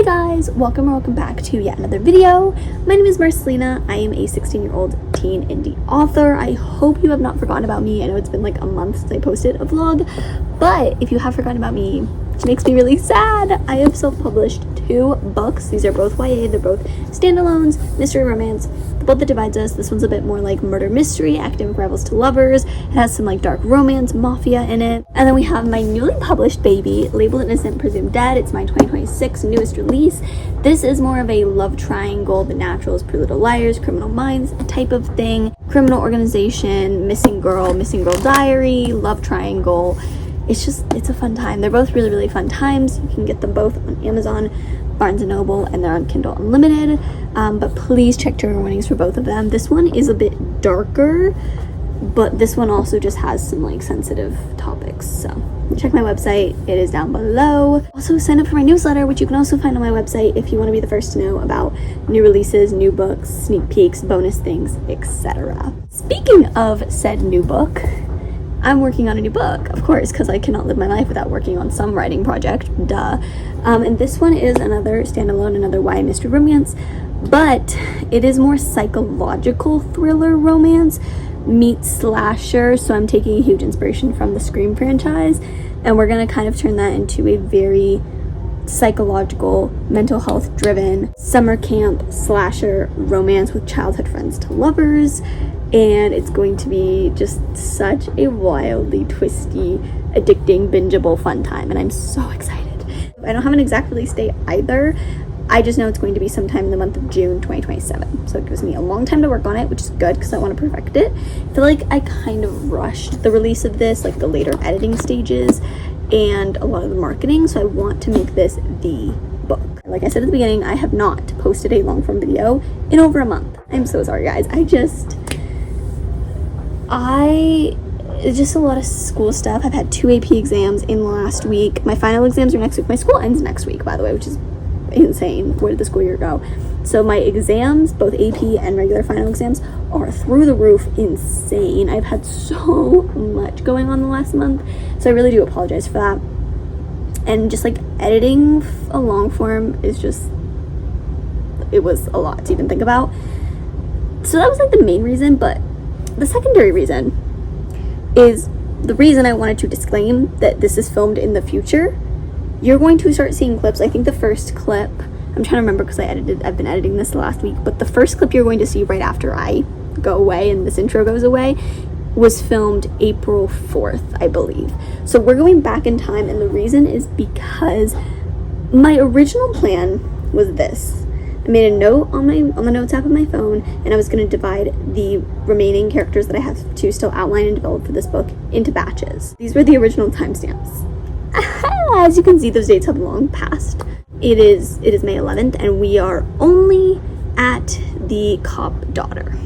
Guys, welcome back to yet another video. My name is Marcelina. I am a 16-year-old teen indie author. I hope you have not forgotten about me. I know it's been like a month since I posted a vlog, but if you have forgotten about me, which makes me really sad, I have self-published 2 books. These are both YA, they're both standalones, mystery romance. The book that divides us, this one's a bit more like murder mystery, academic rivals to lovers. It has some like dark romance, mafia in it. And then we have my newly published baby, Labeled Innocent, Presumed Dead. It's my 2026 newest release. This is more of a love triangle, The Naturals, Pretty Little Liars, Criminal Minds type of thing. Criminal organization, missing girl diary, love triangle. It's a fun time. They're both really fun times. You can get them both on Amazon, Barnes & Noble, and they're on Kindle Unlimited. But please check trigger warnings for both of them. This one is a bit darker, but this one also just has some like sensitive topics. So check my website. It is down below. Also sign up for my newsletter, which you can also find on my website if you want to be the first to know about new releases, new books, sneak peeks, bonus things, etc. Speaking of said new book, I'm working on a new book, of course, because I cannot live my life without working on some writing project, duh. And this one is another standalone, another YA mystery romance, but it is more psychological thriller romance meets slasher, so I'm taking a huge inspiration from the Scream franchise, and we're going to kind of turn that into a very psychological, mental health driven summer camp slasher romance with childhood friends to lovers. And it's going to be just such a wildly twisty, addicting, bingeable fun time, and I'm so excited. I don't have an exact release date either. I just know it's going to be sometime in the month of June 2027, so it gives me a long time to work on it, which is good because I want to perfect it. I feel like I kind of rushed the release of this, like the later editing stages and a lot of the marketing, so I want to make this the book. Like I said at the beginning, I have not posted a long form video in over a month. I'm so sorry, guys. It's just a lot of school stuff. I've had 2 AP exams in last week. My final exams are next week. My school ends next week, by the way, which is insane. Where did the school year go? So my exams, both AP and regular final exams, are through the roof insane. I've had so much going on the last month, so I really do apologize for that. And just like editing a long form is just, it was a lot to even think about. So that was like the main reason, but the secondary reason is the reason I wanted to disclaim that this is filmed in the future. You're going to start seeing clips. I think the first clip, I'm trying to remember because I've been editing this last week, but the first clip you're going to see right after I go away and this intro goes away was filmed April 4th, I believe. So we're going back in time, and the reason is because my original plan was this. I made a note on the notes app of my phone, and I was going to divide the remaining characters that I have to still outline and develop for this book into batches. These were the original timestamps. As you can see, those dates have long passed. It is May 11th, and we are only at the cop daughter.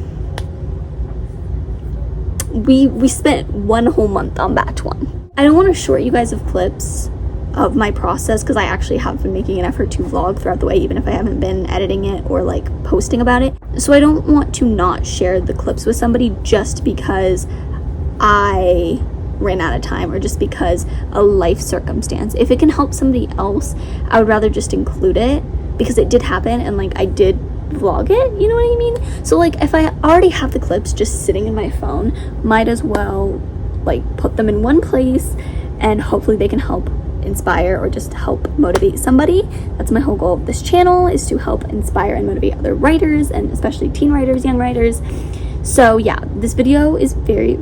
We spent 1 whole month on batch 1. I don't want to short you guys of clips of my process because I actually have been making an effort to vlog throughout the way, even if I haven't been editing it or like posting about it. So I don't want to not share the clips with somebody just because I ran out of time or just because a life circumstance. If it can help somebody else, I would rather just include it because it did happen and like I did vlog it, you know what I mean? So like if I already have the clips just sitting in my phone, might as well like put them in one place and hopefully they can help inspire or just help motivate somebody. That's my whole goal of this channel, is to help inspire and motivate other writers, and especially teen writers, young writers. So yeah, this video is very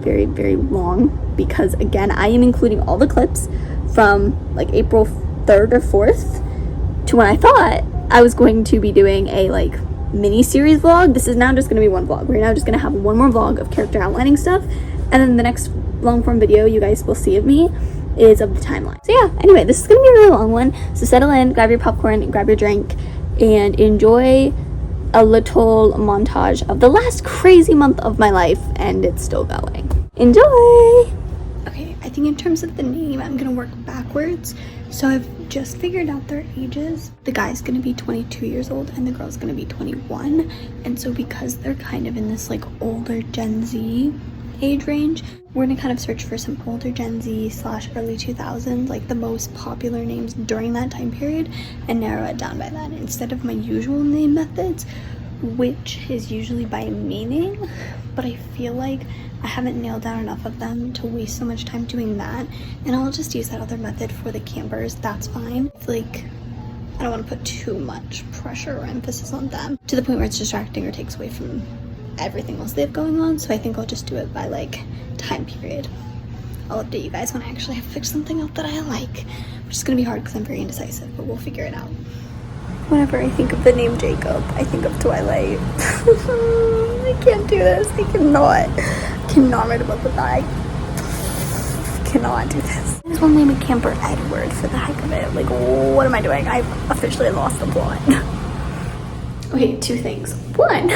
long because again, I am including all the clips from like April 3rd or 4th to when I thought I was going to be doing a like mini series vlog. This is now just going to be one vlog. We're now just going to have one more vlog of character outlining stuff, and then the next long form video you guys will see of me is of the timeline. So yeah, anyway, this is gonna be a really long one, so settle in, grab your popcorn, grab your drink, and enjoy a little montage of the last crazy month of my life, and it's still going. Enjoy! Okay, I think in terms of the name, I'm gonna work backwards. So I've just figured out their ages. The guy's gonna be 22 years old and the girl's gonna be 21. And so because they're kind of in this like older Gen Z age range. We're gonna kind of search for some older Gen Z / early 2000s, like the most popular names during that time period, and narrow it down by that instead of my usual name methods, which is usually by meaning, but I feel like I haven't nailed down enough of them to waste so much time doing that, and I'll just use that other method for the campers. That's fine. I feel like I don't want to put too much pressure or emphasis on them to the point where it's distracting or takes away from everything else they have going on, so I think I'll just do it by like time period. I'll update you guys when I actually have fixed something out that I like, which is gonna be hard because I'm very indecisive, but we'll figure it out. Whenever I think of the name Jacob, I think of Twilight. I can't do this. I cannot write about the bag. Cannot do this. I just want to name a camper Edward for the heck of it. Like, what am I doing? I've officially lost the plot. Okay, two things. One,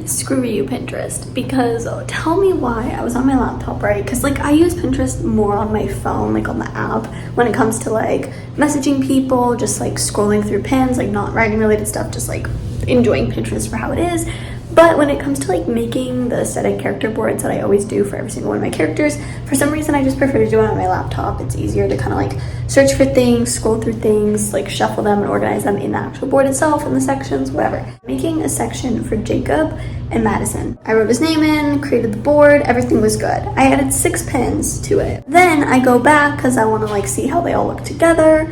screw you, Pinterest, because tell me why I was on my laptop, right? Because like I use Pinterest more on my phone, like on the app, when it comes to like messaging people, just like scrolling through pins, like not writing related stuff, just like enjoying Pinterest for how it is. But when it comes to like making the aesthetic character boards that I always do for every single one of my characters, for some reason I just prefer to do it on my laptop. It's easier to kind of like search for things, scroll through things, like shuffle them and organize them in the actual board itself, in the sections, whatever. Making a section for Jacob and Madison. I wrote his name in, created the board, everything was good. I added 6 pins to it. Then I go back because I want to like see how they all look together.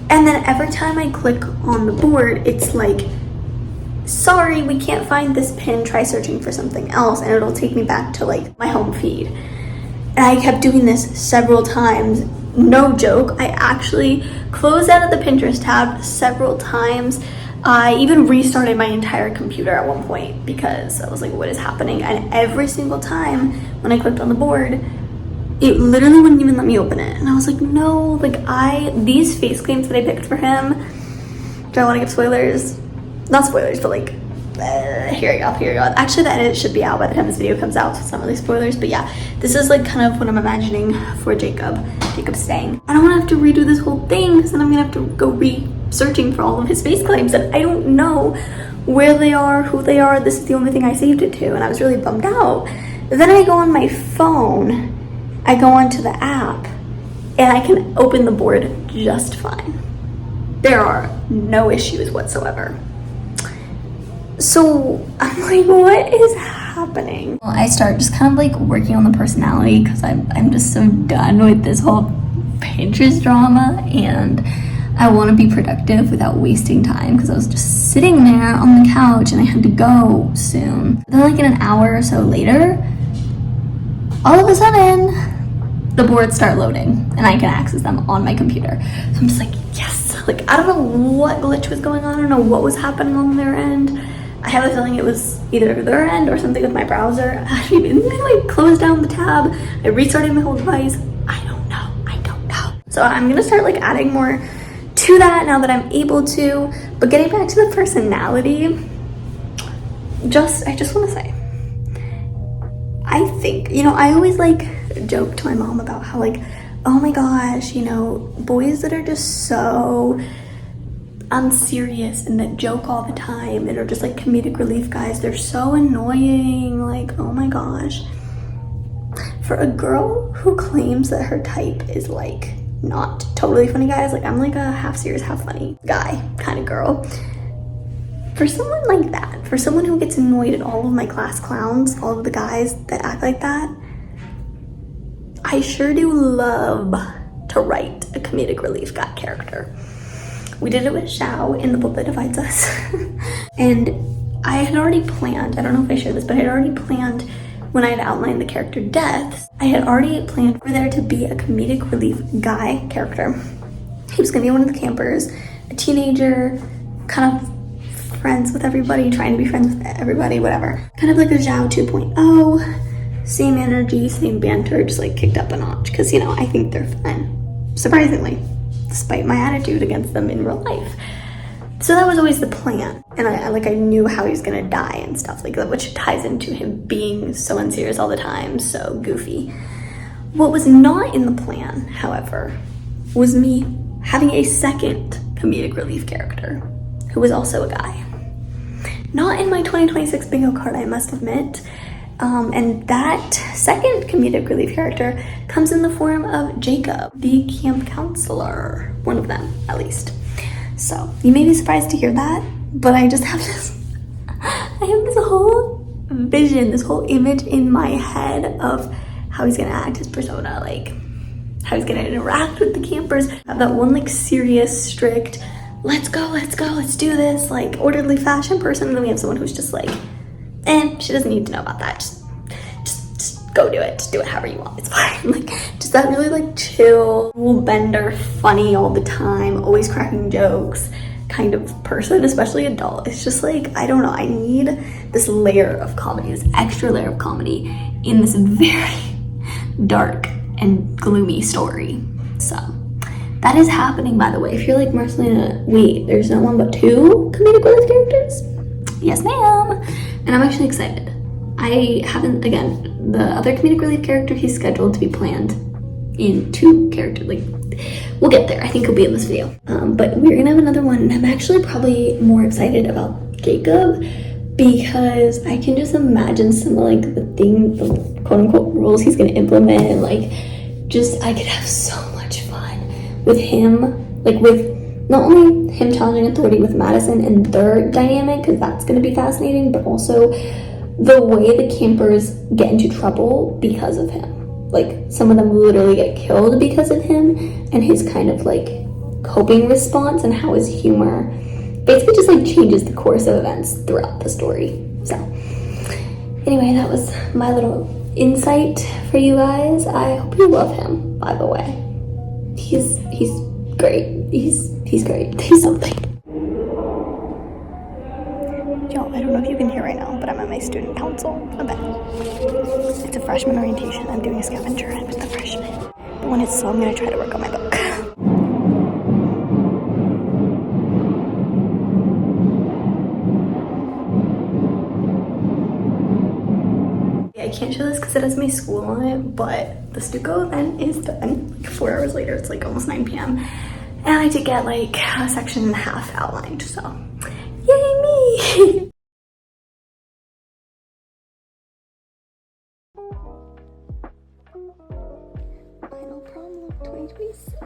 And then every time I click on the board, it's like, sorry, we can't find this pin, try searching for something else, and it'll take me back to like my home feed. And I kept doing this several times, no joke. I actually closed out of the Pinterest tab several times. I even restarted my entire computer at one point because I was like, what is happening? And every single time when I clicked on the board, it literally wouldn't even let me open it. And I was like, no, like these face claims that I picked for him, do I want to give spoilers? Not spoilers, but like, here you go. Actually, the edit should be out by the time this video comes out, so it's not really spoilers, but yeah, this is like kind of what I'm imagining for Jacob's staying. I don't want to have to redo this whole thing, because then I'm gonna have to go researching for all of his face claims, and I don't know where they are, who they are. This is the only thing I saved it to, and I was really bummed out. Then I go on my phone, I go onto the app, and I can open the board just fine. There are no issues whatsoever. So I'm like, what is happening? Well, I start just kind of like working on the personality because I'm just so done with this whole Pinterest drama, and I want to be productive without wasting time because I was just sitting there on the couch and I had to go soon. Then like in an hour or so later, all of a sudden the boards start loading and I can access them on my computer. So I'm just like, yes. Like I don't know what glitch was going on. I don't know what was happening on their end. I have a feeling it was either their end or something with my browser. I like closed down the tab. I restarted my whole device. I don't know. So I'm gonna start like adding more to that now that I'm able to. But getting back to the personality, I just want to say, I think, I always like joke to my mom about how like, oh my gosh, boys that are just so unserious and that joke all the time and are just like comedic relief guys, they're so annoying. Like, oh my gosh. For a girl who claims that her type is like not totally funny guys, like I'm like a half serious, half funny guy kind of girl. For someone like that, for someone who gets annoyed at all of my class clowns, all of the guys that act like that, I sure do love to write a comedic relief guy character. We did it with Xiao in the book that divides us. And I had already planned, I don't know if I shared this, but I had already planned when I had outlined the character deaths, I had already planned for there to be a comedic relief guy character. He was gonna be one of the campers, a teenager, kind of friends with everybody, trying to be friends with everybody, whatever. Kind of like a Xiao 2.0, same energy, same banter, just like kicked up a notch. Cause I think they're fun, surprisingly, despite my attitude against them in real life. So that was always the plan. And I knew how he was gonna die and stuff like that, which ties into him being so unserious all the time, so goofy. What was not in the plan, however, was me having a second comedic relief character who was also a guy. Not in my 2026 bingo card, I must admit. And that second comedic relief character comes in the form of Jacob, the camp counselor, one of them at least. So you may be surprised to hear that, but I just have this whole vision, this whole image in my head of how he's gonna act, his persona, like how he's gonna interact with the campers, have that one like serious, strict, let's go, let's do this, like orderly fashion person, and then we have someone who's just like, she doesn't need to know about that, just go do it, just do it however you want, it's fine. Like just that really like chill, bender, funny all the time, always cracking jokes kind of person, especially adult. It's just like, I don't know, I need this layer of comedy, this extra layer of comedy in this very dark and gloomy story. So that is happening, by the way. If you're like, Marcelina, wait, there's not one but two comedic relief characters? Yes, ma'am. And I'm actually excited. I haven't, again, the other comedic relief character, he's scheduled to be planned in two characters, like, we'll get there. I think he'll be in this video. But we're gonna have another one, and I'm actually probably more excited about Jacob because I can just imagine some of like the quote unquote rules he's gonna implement, and like just I could have so much fun with him, like with not only him challenging authority with Madison and their dynamic, because that's gonna be fascinating, but also the way the campers get into trouble because of him. Like some of them literally get killed because of him, and his kind of like coping response and how his humor basically just like changes the course of events throughout the story. So anyway, that was my little insight for you guys. I hope you love him, by the way. He's great. He's great. He's something. Yo, I don't know if you can hear right now, but I'm at my student council event. It's a freshman orientation. I'm doing a scavenger hunt with the freshmen. But when it's slow, I'm gonna try to work on my book. I can't show this because it has my school on it, but the Stuco event is done. Like 4 hours later, it's like almost 9 p.m. And I did get like a section and a half outlined, so yay me! Final prom look 2026.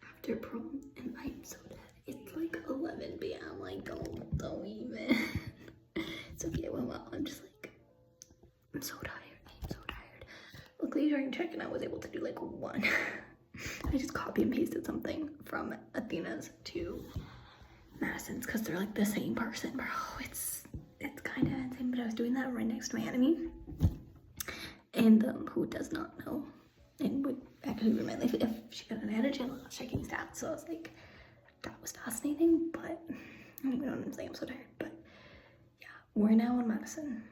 After prom, and I'm so dead. It's like 11 p.m. Like, don't even. It's okay, it went well. I'm just like, I'm so tired. I am so tired. Luckily, during check-in, I was able to do like one. I just copy and pasted something from Athena's to Madison's because they're like the same person, bro. It's kind of insane, but I was doing that right next to my enemy, and who does not know and would actually ruin my life if she got an advantage and lost checking stats. So I was like, that was fascinating, but I don't even know what I'm saying. I'm so tired, but yeah, we're now on Madison.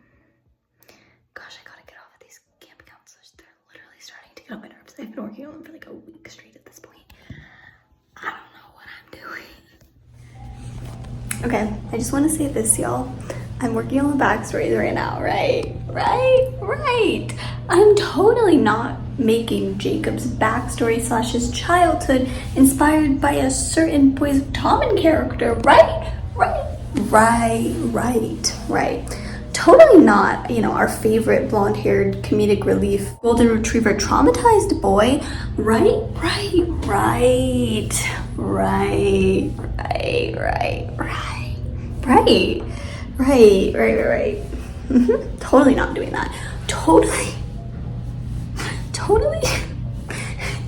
Gosh, I gotta get off of these camp counselors. They're literally starting to get on my nerves. I've been working on them for like a week straight at this point. I don't know what I'm doing. Okay, I just want to say this, y'all. I'm working on the backstories right now, right? I'm totally not making Jacob's backstory / his childhood inspired by a certain Boys of Tommen character, right? Totally not, you know, our favorite blonde-haired comedic relief golden retriever traumatized boy, right. Totally not doing that. Totally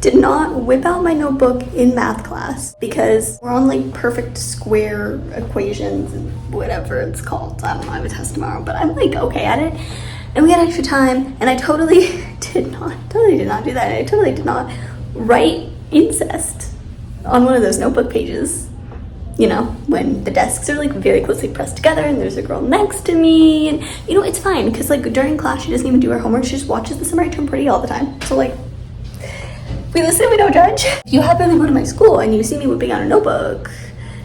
did not whip out my notebook in math class because we're on like perfect square equations and whatever it's called. I don't know, I have a test tomorrow, but I'm like okay at it. And we had extra time, and I totally did not do that. I totally did not write incest on one of those notebook pages. You know, when the desks are like very closely pressed together and there's a girl next to me, and you know, it's fine because like during class she doesn't even do her homework, she just watches The Summer I Turned Pretty all the time. So like, we listen, we don't judge. If you happen to go to my school and you see me whipping out a notebook,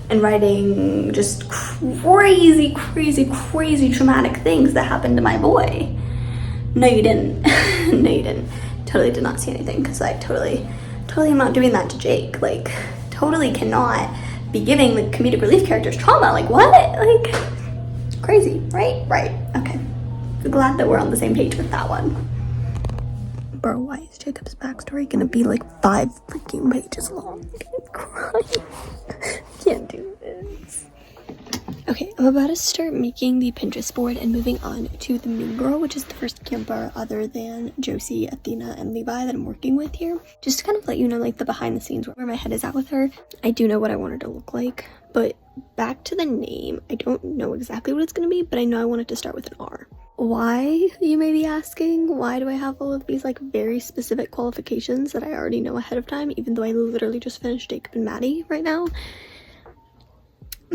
and writing just crazy traumatic things that happened to my boy. No, you didn't. No, you didn't. Totally did not see anything, because I totally am not doing that to Jake. Like, totally cannot be giving the comedic relief characters trauma. Like, what? Like, crazy, right? Right. Okay. I'm glad that we're on the same page with that one. Bro, why is Jacob's backstory gonna be like 5 freaking pages long? I'm crying. Can't do this. Okay, I'm about to start making the Pinterest board and moving on to the mean girl, which is the first camper other than Josie, Athena, and Levi that I'm working with here. Just to kind of let you know, like, the behind the scenes where my head is at with her. I do know what I want her to look like, but back to the name, I don't know exactly what it's gonna be, but I know I want it to start with an R. Why, you may be asking? Why do I have all of these, like, very specific qualifications that I already know ahead of time, even though I literally just finished Jacob and Maddie right now?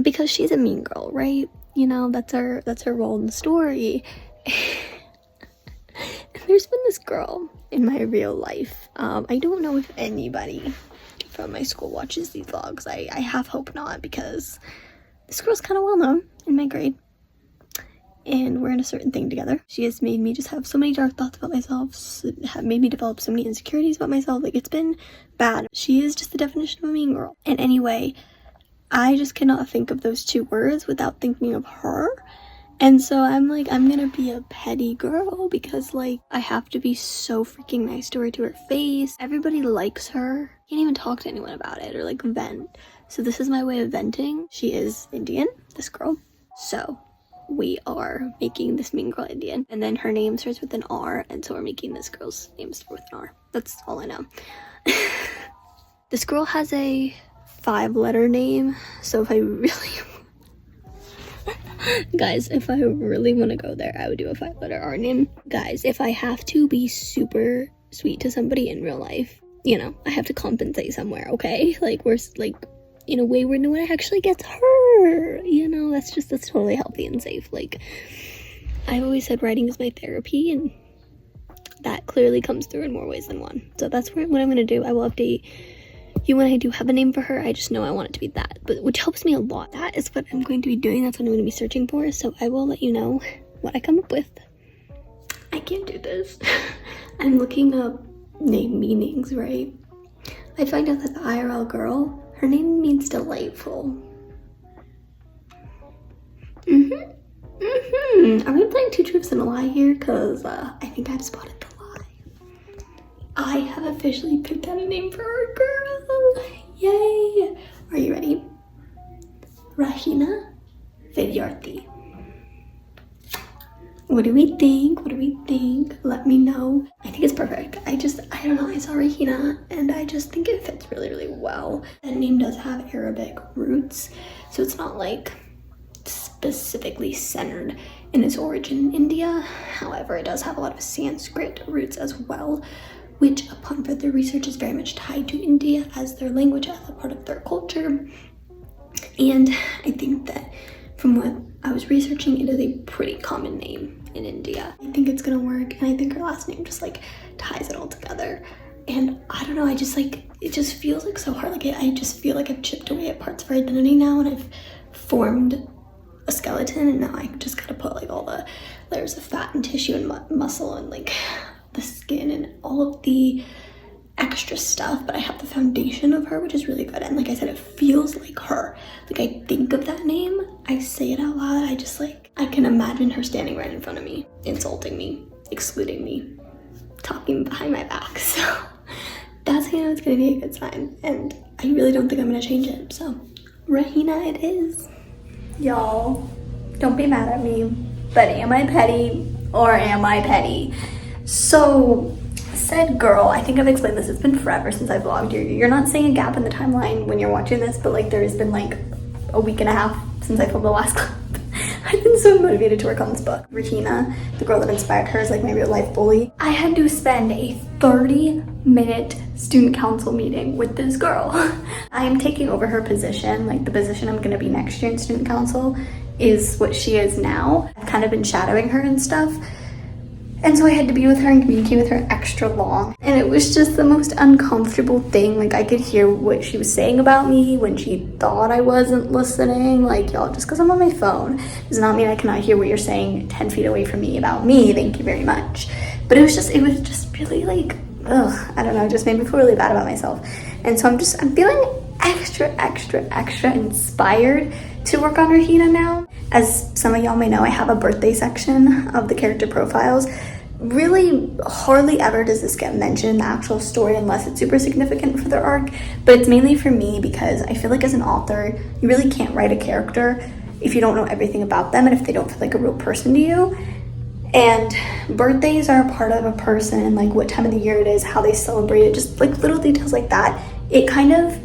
Because she's a mean girl, right? You know, that's her role in the story. And there's been this girl in my real life. I don't know if anybody from my school watches these vlogs. I half hope not, because this girl's kind of well known in my grade. And we're in a certain thing together. She has made me just have so many dark thoughts about myself, have made me develop so many insecurities about myself. Like, it's been bad. She is just the definition of a mean girl. And anyway, I just cannot think of those 2 words without thinking of her. And so I'm like, I'm gonna be a petty girl, because, like, I have to be so freaking nice to her face. Everybody likes her. Can't even talk to anyone about it or, like, vent. So this is my way of venting. She is Indian, this girl. So we are making this mean girl Indian. And then her name starts with an R, and so we're making this girl's name start with an R. That's all I know. This girl has a 5-letter name, so if I really guys, if I really want to go there, I would do a 5-letter R name. Guys, if I have to be super sweet to somebody in real life, you know, I have to compensate somewhere, okay? Like, we're like in a way where no one actually gets hurt, you know? That's totally healthy and safe. Like, I've always said writing is my therapy, and that clearly comes through in more ways than one. So that's what I'm gonna do. I will update you when I do have a name for her. I just know I want it to be that, but which helps me a lot. That is what I'm going to be doing. That's what I'm going to be searching for. So I will let you know what I come up with. I can't do this. I'm looking up name meanings, right? I find out that the IRL girl, her name means delightful. Are we playing 2 truths and a lie here? Because I think I've spotted the lie. I have officially picked out a name for our girl. Yay! Are you ready? Rahina Vidyarthi. What do we think? What do we think? Let me know. I think it's perfect. I don't know. I saw Rahina and I just think it fits really well. That name does have Arabic roots, so it's not like specifically centered in its origin in India. However, it does have a lot of Sanskrit roots as well, which upon further research is very much tied to India as their language, as a part of their culture. And I think that from what I was researching, it is a pretty common name in India. I think it's gonna work, and I think her last name just like ties it all together. And I don't know, I just like, it just feels like so hard. Like I just feel like I've chipped away at parts of her identity now, and I've formed a skeleton, and now I just gotta put like all the layers of fat and tissue and muscle and like the skin and all of the extra stuff, but I have the foundation of her, which is really good. And like I said, it feels like her. Like, I think of that name, I say it out loud, I just like, I can imagine her standing right in front of me, insulting me, excluding me, talking behind my back. So that's how I know it's gonna be a good sign, and I really don't think I'm gonna change it. So Rahina it is. Y'all, don't be mad at me, but am I petty or am I petty? So said girl, I think I've explained this, it's been forever since I vlogged. You're not seeing a gap in the timeline when you're watching this, but like there's been like a week and a half since I filmed the last clip. I've been so motivated to work on this book. Rahina, the girl that inspired her, is like my real life bully. I had to spend a 30-minute student council meeting with this girl. I am taking over her position, like the position I'm gonna be next year in student council is what she is now. I've kind of been shadowing her and stuff. And so I had to be with her and communicate with her extra long. And it was just the most uncomfortable thing. Like, I could hear what she was saying about me when she thought I wasn't listening. Like, y'all, just because I'm on my phone does not mean I cannot hear what you're saying 10 feet away from me about me. Thank you very much. But it was just really like, ugh, I don't know, it just made me feel really bad about myself. And so I'm feeling extra inspired to work on Rahina now. As some of y'all may know, I have a birthday section of the character profiles. Really hardly ever does this get mentioned in the actual story unless it's super significant for their arc, but it's mainly for me because I feel like as an author, you really can't write a character if you don't know everything about them and if they don't feel like a real person to you. And birthdays are a part of a person, like what time of the year it is, how they celebrate it, just like little details like that. It kind of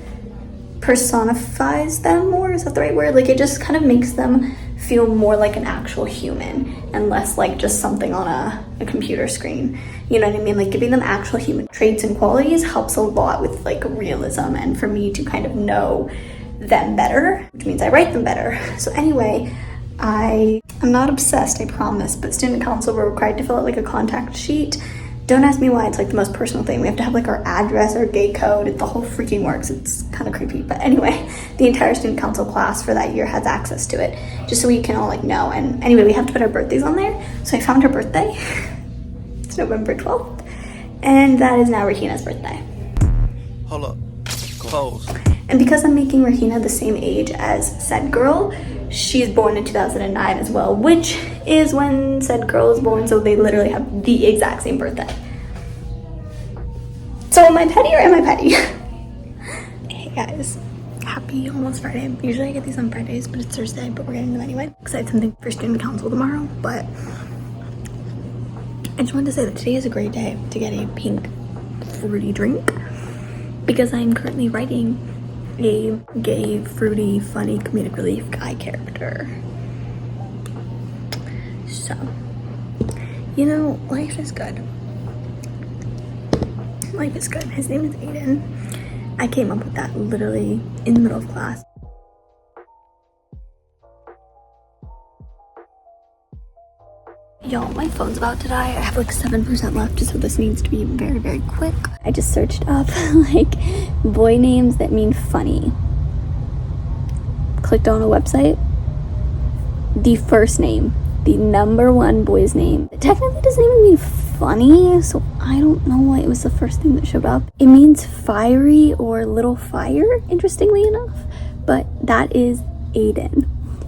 personifies them more, is that the right word? Like, it just kind of makes them feel more like an actual human and less like just something on a computer screen. You know what I mean? Like, giving them actual human traits and qualities helps a lot with like realism and for me to kind of know them better, which means I write them better. So anyway, I'm not obsessed, I promise, but student council were required to fill out like a contact sheet. Don't ask me why, it's like the most personal thing. We have to have like our address, our gay code, the whole freaking works. It's kind of creepy, but anyway, the entire student council class for that year has access to it, just so we can all like know. And anyway, we have to put our birthdays on there. So I found her birthday. It's November 12th, and that is now Rahina's birthday. Hold up, close. And because I'm making Rahina the same age as said girl, she's born in 2009 as well, which is when said girl is born, so they literally have the exact same birthday. So am I petty or am I petty? Hey guys, happy almost Friday. Usually I get these on Fridays, but it's Thursday, but we're getting them anyway because I have something for student council tomorrow. But I just wanted to say that today is a great day to get a pink fruity drink because I'm currently writing a gay, fruity, funny, comedic relief guy character. So, you know, life is good. Life is good. His name is Aiden. I came up with that literally in the middle of class. Y'all, my phone's about to die. I have like 7% left, so this needs to be very, very quick. I just searched up like boy names that mean funny. Clicked on a website. The first name, the number one boy's name, it technically doesn't even mean funny, so I don't know why it was the first thing that showed up. It means fiery or little fire, interestingly enough, but that is Aiden.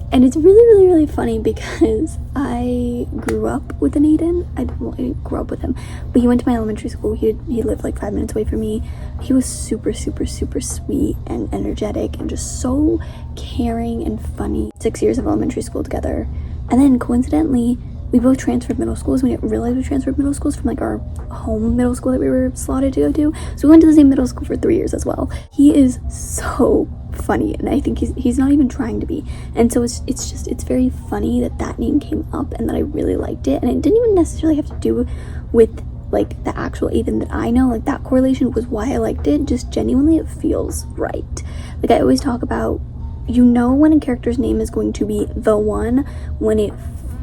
And it's really funny because I grew up with an Aiden. I didn't grow up with him, but he went to my elementary school. He lived like 5 minutes away from me. He was super sweet and energetic and just so caring and funny. 6 years of elementary school together. And then coincidentally, we both transferred middle schools. We didn't realize we transferred middle schools from like our home middle school that we were slotted to go to. So we went to the same middle school for 3 years as well. He is so funny, and I think he's not even trying to be. And so it's very funny that name came up and that I really liked it. And it didn't even necessarily have to do with like the actual Aiden that I know. Like, that correlation was why I liked it. Just genuinely, it feels right. Like, I always talk about, you know when a character's name is going to be the one when it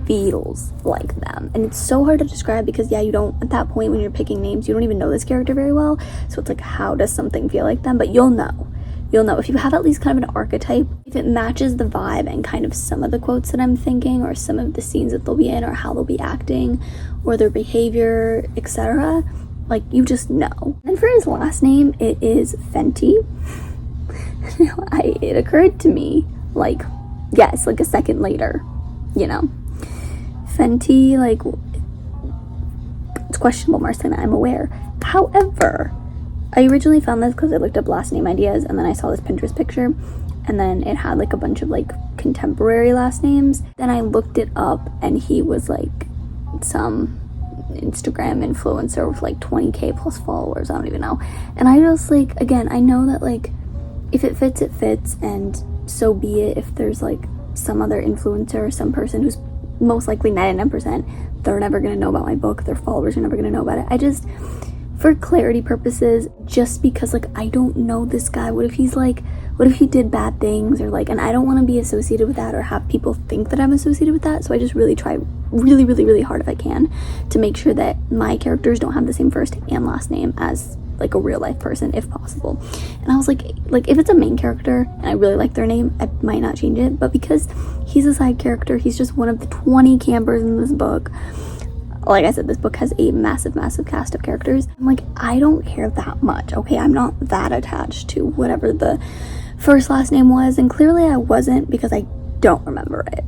feels like them. And it's so hard to describe because you don't, at that point when you're picking names, you don't even know this character very well. So it's like, how does something feel like them? But you'll know if you have at least kind of an archetype, if it matches the vibe and kind of some of the quotes that I'm thinking, or some of the scenes that they'll be in, or how they'll be acting, or their behavior, etc. Like, you just know. And for his last name, it is Fenty. It occurred to me, like, yes, like a second later, you know. Fenty, like, it's questionable, Marcelina, I'm aware. However, I originally found this because I looked up last name ideas, and then I saw this Pinterest picture, and then it had like a bunch of like contemporary last names. Then I looked it up, and he was like some Instagram influencer with like 20k plus followers, I don't even know. And I just like, again, I know that like if it fits, it fits, and so be it. If there's like some other influencer or some person who's most likely 99%, they're never gonna know about my book, their followers are never gonna know about it. I just, for clarity purposes, just because like I don't know this guy, what if he's like what if he did bad things, or like, and I don't want to be associated with that or have people think that I'm associated with that. So I just really try really, really, really hard if I can to make sure that my characters don't have the same first and last name as like a real life person if possible. And I was like if it's a main character and I really like their name, I might not change it, but because he's a side character, he's just one of the 20 campers in this book. Like I said, this book has a massive cast of characters. I'm like, I don't care that much, okay? I'm not that attached to whatever the first last name was, and clearly I wasn't because I don't remember it.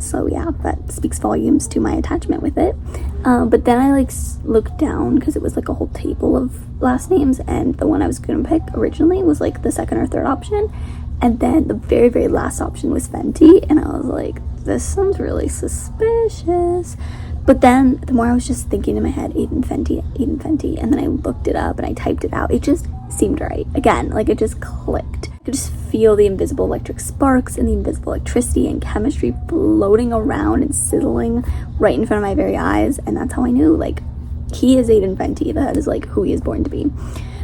So yeah, that speaks volumes to my attachment with it. But then I like looked down because it was like a whole table of last names, and the one I was gonna pick originally was like the second or third option, and then the very, very last option was Fenty, and I was like, this sounds really suspicious. But then the more I was just thinking in my head, Aiden Fenty, and then I looked it up and I typed it out, it just seemed right. Again, like it just clicked. I could just feel the invisible electric sparks and the invisible electricity and chemistry floating around and sizzling right in front of my very eyes, and that's how I knew, like, he is Aiden Fenty. That is like who he is born to be.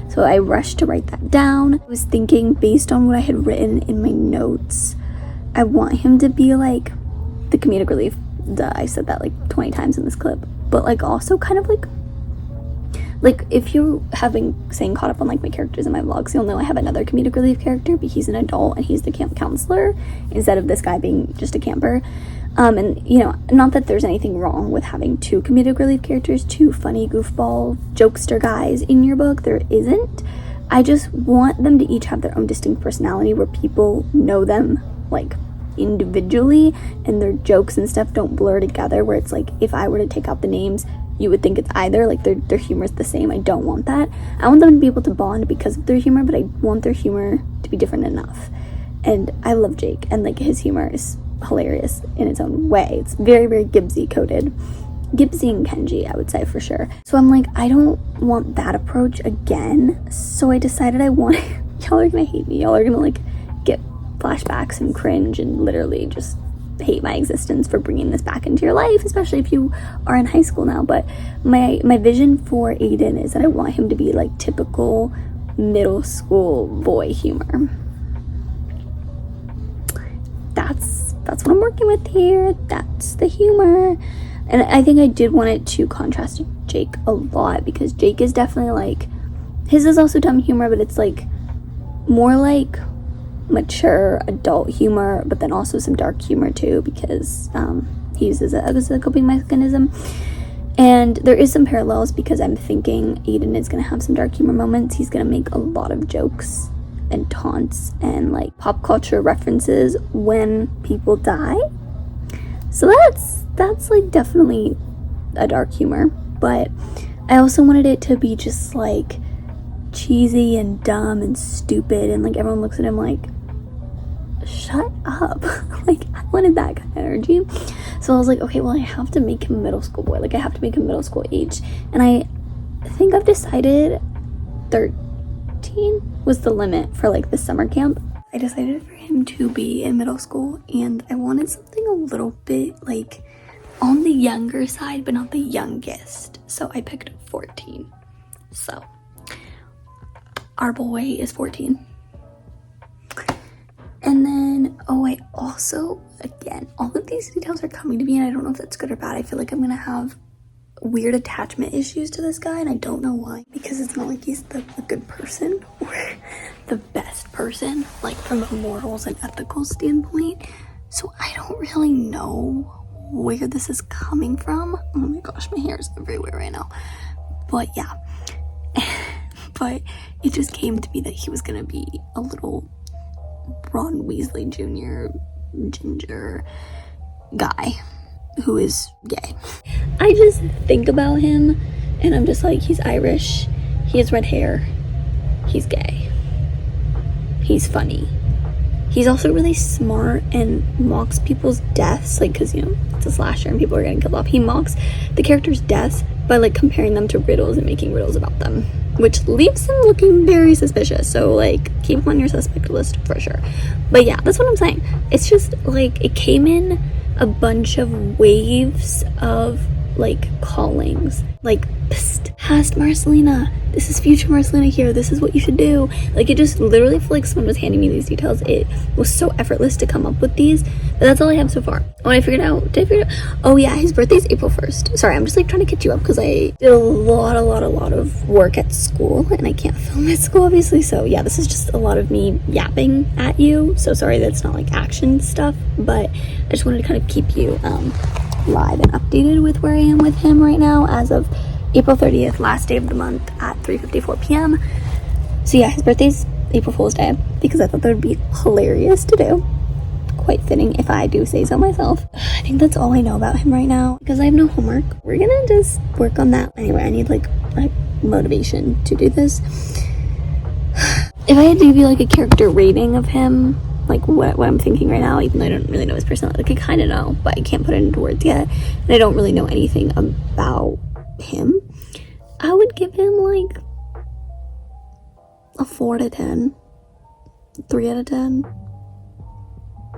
So I rushed to write that down. I was thinking, based on what I had written in my notes, I want him to be like the comedic relief. Duh, I said that like 20 times in this clip, but like also kind of like if you're saying caught up on like my characters in my vlogs, you'll know I have another comedic relief character, but he's an adult and he's the camp counselor instead of this guy being just a camper. And you know, not that there's anything wrong with having two comedic relief characters, two funny goofball jokester guys in your book. There isn't. I just want them to each have their own distinct personality where people know them like individually, and their jokes and stuff don't blur together where it's like if I were to take out the names, you would think it's either, like their humor is the same. I don't want that. I want them to be able to bond because of their humor, but I want their humor to be different enough. And I love Jake, and like his humor is hilarious in its own way. It's very, very Gibbsy coded. Gibbsy and Kenji, I would say, for sure. So I'm like, I don't want that approach again. So I decided I want y'all are gonna hate me. Y'all are gonna like get flashbacks and cringe and literally just hate my existence for bringing this back into your life, especially if you are in high school now. But my vision for Aiden is that I want him to be like typical middle school boy humor. That's what I'm working with here. That's the humor. And I think I did want it to contrast Jake a lot, because Jake is definitely like, his is also dumb humor, but it's like more like mature adult humor, but then also some dark humor too, because he uses it as a coping mechanism. And there is some parallels, because I'm thinking Aiden is going to have some dark humor moments. He's going to make a lot of jokes and taunts and like pop culture references when people die. So that's like definitely a dark humor, but I also wanted it to be just like cheesy and dumb and stupid, and like everyone looks at him like, shut up. Like I wanted that kind of energy. So I was like, okay, well I have to make him a middle school boy. Like I have to make him middle school age, and I think I've decided 13 was the limit for like the summer camp. I decided for him to be in middle school, and I wanted something a little bit like on the younger side, but not the youngest. So I picked 14. So our boy is 14. And then, oh, I also, again, all of these details are coming to me, and I don't know if that's good or bad. I feel like I'm gonna have weird attachment issues to this guy, and I don't know why, because it's not like he's the good person or the best person, like from a morals and ethical standpoint. So I don't really know where this is coming from. Oh my gosh, my hair is everywhere right now. But yeah, but it just came to me that he was gonna be a little Ron Weasley Jr. ginger guy who is gay. I just think about him and I'm just like, he's Irish, he has red hair, he's gay, he's funny, he's also really smart and mocks people's deaths, like, because you know it's a slasher and people are getting killed off. He mocks the characters' deaths by like comparing them to riddles and making riddles about them, which leaves him looking very suspicious. So like keep him on your suspect list for sure. But yeah, that's what I'm saying. It's just like it came in a bunch of waves of like callings, like, psst, past Marcelina, this is future Marcelina here, this is what you should do. Like, it just literally felt like someone was handing me these details. It was so effortless to come up with these, but that's all I have so far. Oh, I figured out, oh yeah, his birthday's April 1st. Sorry, I'm just like trying to catch you up because I did a lot of work at school and I can't film at school obviously, so yeah, this is just a lot of me yapping at you, so sorry that's not like action stuff, but I just wanted to kind of keep you live and updated with where I am with him right now as of April 30th, last day of the month at 3:54 p.m. So yeah, his birthday's April Fool's Day because I thought that would be hilarious to do. Quite fitting if I do say so myself. I think that's all I know about him right now because I have no homework. We're gonna just work on that. Anyway, I need like motivation to do this. If I had to give you like a character rating of him, like what I'm thinking right now, even though I don't really know his personality, like I kind of know, but I can't put it into words yet, and I don't really know anything about him, I would give him like a 4 to 10, 3 out of 10,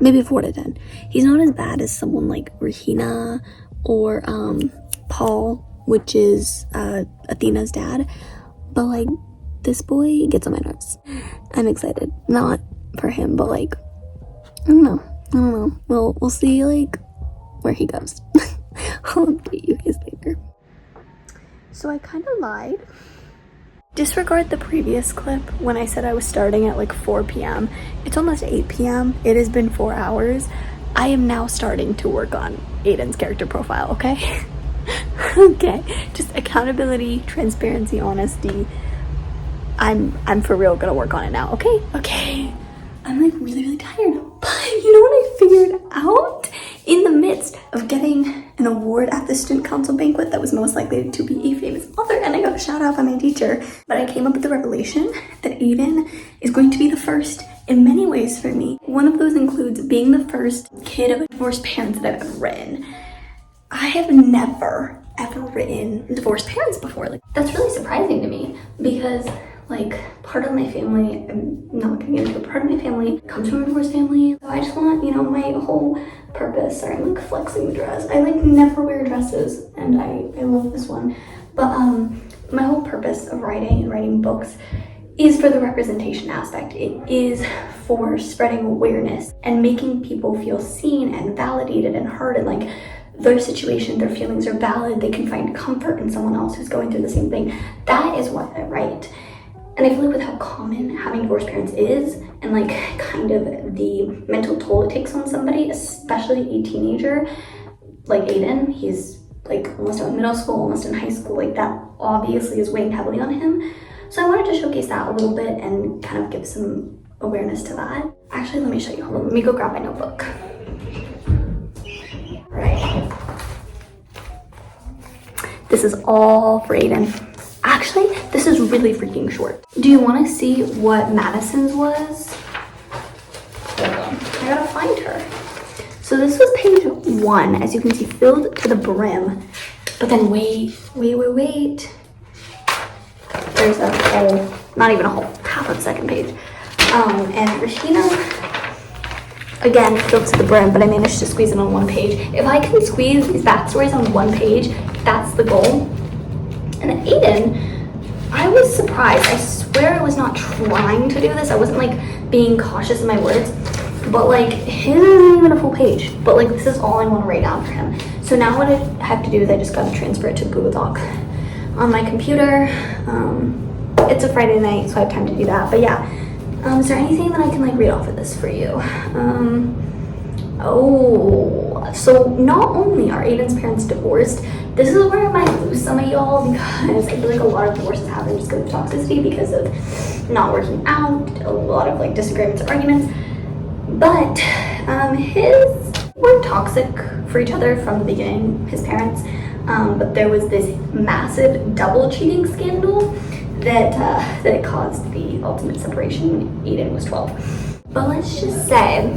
maybe a 4 to 10. He's not as bad as someone like Regina or Paul, which is Athena's dad, but like this boy gets on my nerves. I'm excited, not for him, but like I don't know. We'll see like where he goes. I'll update you guys later. So I kind of lied. Disregard the previous clip when I said I was starting at like 4 p.m. It's almost 8 p.m. It has been 4 hours. I am now starting to work on Aiden's character profile, okay? Okay, just accountability, transparency, honesty. I'm for real gonna work on it now, okay? I'm like really tired, but you know what I figured out? In the midst of getting an award at the student council banquet that was most likely to be a famous author, and I got a shout out by my teacher, but I came up with the revelation that Aiden is going to be the first in many ways for me. One of those includes being the first kid of divorced parents that I've ever written. I have never ever written divorced parents before. Like, that's really surprising to me because like part of my family, I'm not gonna get into it, part of my family comes from a divorced family. So I just want, you know, my whole purpose, sorry, I'm like flexing the dress. I like never wear dresses and I love this one. But my whole purpose of writing and writing books is for the representation aspect. It is for spreading awareness and making people feel seen and validated and heard, and like their situation, their feelings are valid. They can find comfort in someone else who's going through the same thing. That is what I write. And I feel like with how common having divorced parents is, and like kind of the mental toll it takes on somebody, especially a teenager like Aiden, he's like almost out in middle school, almost in high school, like that obviously is weighing heavily on him. So I wanted to showcase that a little bit and kind of give some awareness to that. Actually, let me show you. Hold on, let me go grab my notebook. All right. This is all for Aiden. Actually, this is really freaking short. Do you want to see what Madison's was? Hold on, I gotta find her. So this was page 1, as you can see, filled to the brim. But then wait. There's a whole, not even a whole, half of the second page. And Regina, again, filled to the brim, but I managed to squeeze it on 1 page. If I can squeeze these backstories on 1 page, that's the goal. And then Aiden, I was surprised. I swear I was not trying to do this. I wasn't like being cautious in my words, but like his isn't even a full page. But like this is all I want to write down for him. So now what I have to do is I just got to transfer it to Google Doc on my computer. It's a Friday night, so I have time to do that. But yeah, is there anything that I can like read off of this for you? So not only are Aiden's parents divorced, this is where I might lose some of y'all because I feel like a lot of divorces happen just because of toxicity, because of not working out, a lot of like disagreements or arguments. But his were toxic for each other from the beginning, his parents. But there was this massive double cheating scandal that caused the ultimate separation when Aiden was 12. But let's just say